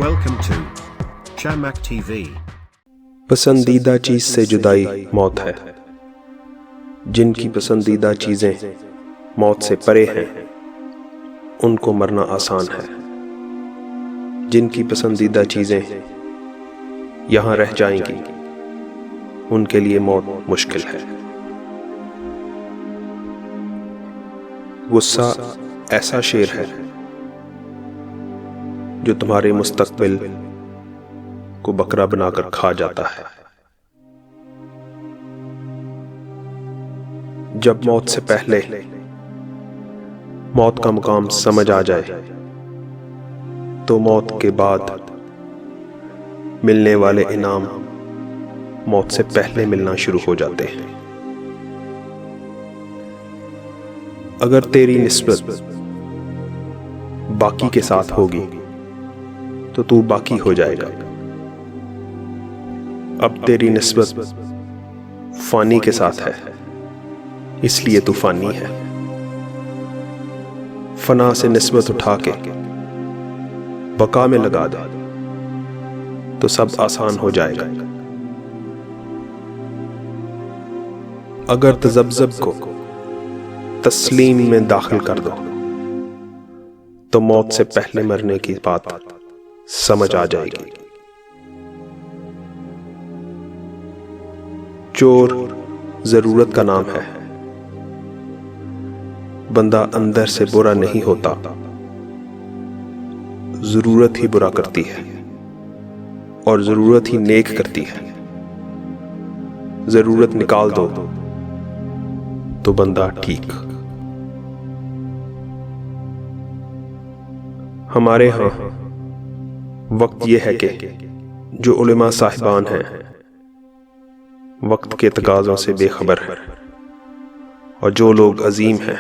Welcome to Chamak TV। पसंदीदा चीज से जुदाई मौत है। जिनकी पसंदीदा चीजें मौत से परे हैं उनको मरना आसान है। जिनकी पसंदीदा चीजें यहां रह जाएंगी उनके लिए मौत मुश्किल है। गुस्सा ऐसा शेर है जो तुम्हारे मुस्तकबिल को बकरा बनाकर खा जाता है। जब मौत से पहले मौत का मुकाम समझ आ जाए तो मौत के बाद मिलने वाले इनाम मौत से पहले मिलना शुरू हो जाते हैं। अगर तेरी निस्बत बाकी के साथ होगी तो तू बाकी हो जाएगा। अब तेरी निस्बत फानी के साथ है इसलिए तू फानी है। फना से निस्बत उठा के बका में लगा दे तो सब आसान हो जाएगा। अगर तजब्जब को तस्लीम में दाखिल कर दो तो मौत से पहले मरने की बात समझ आ जाएगी। चोर जरूरत का नाम है। बंदा अंदर से बुरा नहीं होता, जरूरत ही बुरा करती है और जरूरत ही नेक करती है। जरूरत निकाल दो तो बंदा ठीक। हमारे यहां वक्त यह है कि जो उलेमा साहिबान हैं वक्त के तकाज़ों से बेखबर है और जो लोग अजीम हैं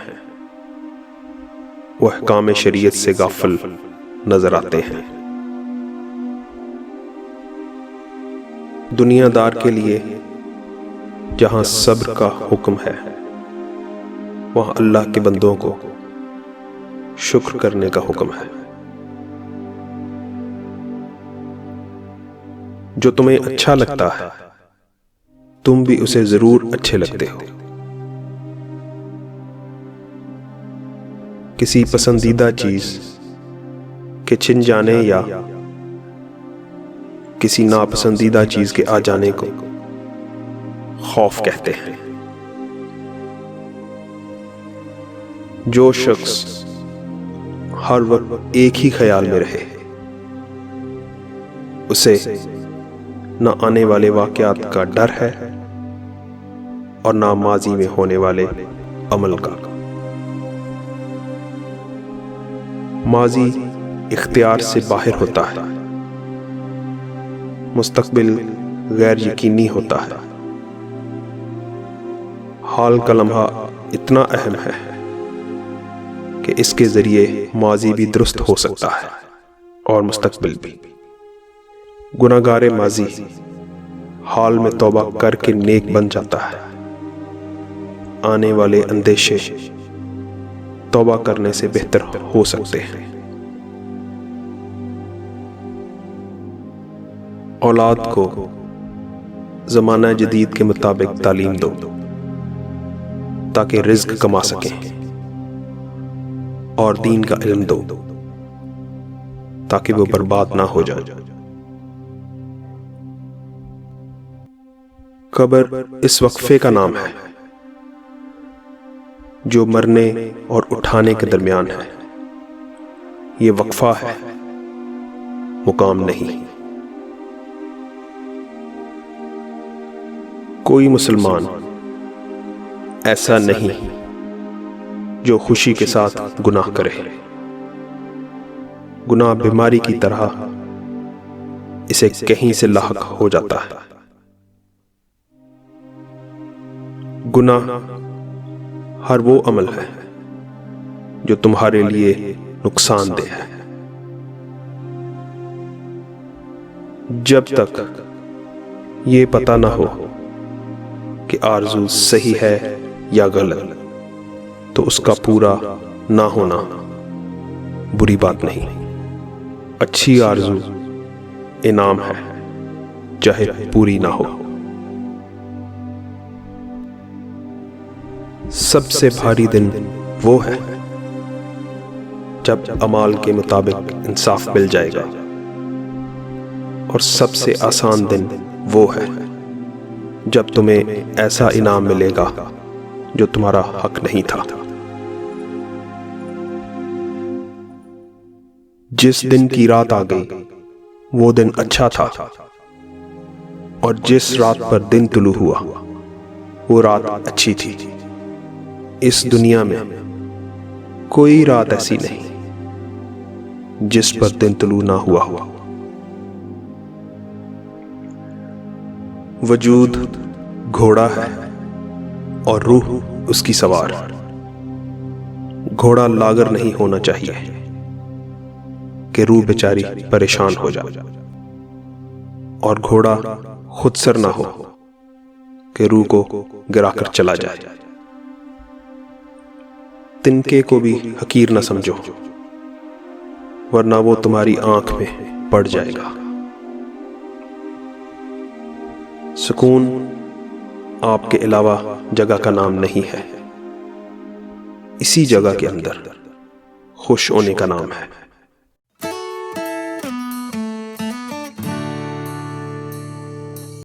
वह अहकाम शरीयत से गाफिल नजर आते हैं। दुनियादार के लिए जहां सब्र का हुक्म है वहां अल्लाह के बंदों को शुक्र करने का हुक्म है। जो तुम्हें अच्छा लगता है तुम भी उसे जरूर अच्छे लगते हो। किसी पसंदीदा चीज के छिन जाने या किसी नापसंदीदा चीज के आ जाने को खौफ कहते हैं। जो शख्स हर वक्त एक ही ख्याल में रहे उसे न आने वाले वाकयात का डर है और ना माजी में होने वाले अमल का। माजी इख्तियार से बाहर होता है, मुस्तकबिल गैर यकीनी होता है। हाल का लम्हा इतना अहम है कि इसके जरिए माजी भी दुरुस्त हो सकता है और मुस्तकबिल भी। गुनाहगारे माजी हाल में तौबा करके नेक बन जाता है। आने वाले अंदेशे तौबा करने से बेहतर हो सकते हैं। औलाद को ज़माना जदीद के मुताबिक तालीम दो ताकि रिज़्क कमा सकें और दीन का इल्म दो ताकि वो बर्बाद ना हो जाए। कब्र इस वक्फे का नाम है जो मरने और उठाने के दरमियान है। ये वक्फा है, मुकाम नहीं। कोई मुसलमान ऐसा नहीं जो खुशी के साथ गुनाह करे। गुनाह बीमारी की तरह इसे कहीं से लाहक हो जाता है। गुनाह हर वो अमल है जो तुम्हारे लिए नुकसानदेह है। जब तक ये पता ना हो कि आरज़ू सही है या गलत तो उसका पूरा ना होना बुरी बात नहीं। अच्छी आरज़ू इनाम है, चाहे पूरी ना हो। सबसे भारी दिन वो है जब अमाल के मुताबिक इंसाफ मिल जाएगा, और सबसे आसान दिन वो है जब तुम्हें ऐसा इनाम मिलेगा जो तुम्हारा हक नहीं था। जिस दिन की रात आ गई वो दिन अच्छा था, और जिस रात पर दिन तुलू हुआ वो रात अच्छी थी। इस दुनिया में कोई रात ऐसी नहीं जिस पर दिन तुलू ना हुआ हो। वजूद घोड़ा है और रूह उसकी सवार। घोड़ा लागर नहीं होना चाहिए कि रूह बेचारी परेशान हो जाए, और घोड़ा खुदसर ना हो कि रूह को गिराकर चला जाए। तिनके को भी हकीर न समझो, वरना वो तुम्हारी आंख में पड़ जाएगा। सुकून आपके अलावा जगह का नाम नहीं है, इसी जगह के अंदर खुश होने का नाम है।